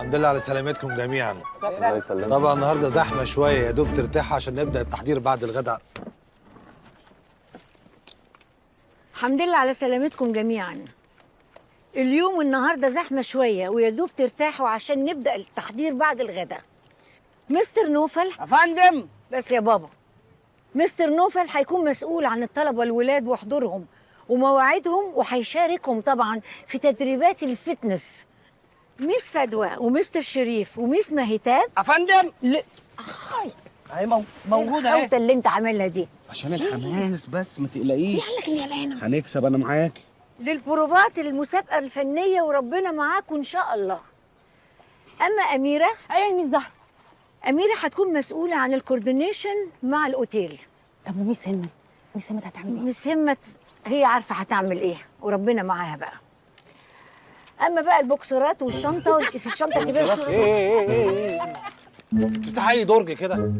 الحمد لله على سلامتكم جميعا. الله يسلمك. طبعا النهارده زحمه شويه، يا دوب ترتاحوا عشان نبدا التحضير بعد الغداء. الحمد لله على سلامتكم جميعا. اليوم النهارده زحمه شويه ويا دوب ترتاحوا عشان نبدا التحضير بعد الغداء. مستر نوفل يا فندم. بس يا بابا، مستر نوفل هيكون مسؤول عن الطلبه الولاد وحضورهم ومواعيدهم، وهيشاركهم طبعا في تدريبات الفتنس. ميس فدوى ومستر شريف وميس مهتاب يا فندم. هاي موجوده اهي. الخوته اللي انت عاملها دي عشان الحماس بس، ما تقلقيش. يلا يا لينا هنكسب، انا معاكي. للبروفات المسابقه الفنيه وربنا معاكم ان شاء الله. اما اميره، ايوه يا ميس زهره. اميره هتكون مسؤوله عن الكوردينيشن مع الاوتيل. طب وميس همت؟ ميس همت هتعمل ايه؟ مس همت هي عارفه هتعمل ايه وربنا معاها بقى. اما بقى البوكسرات والشنطه في الشنطه الكبيره. ايه تفتح اي درج كده.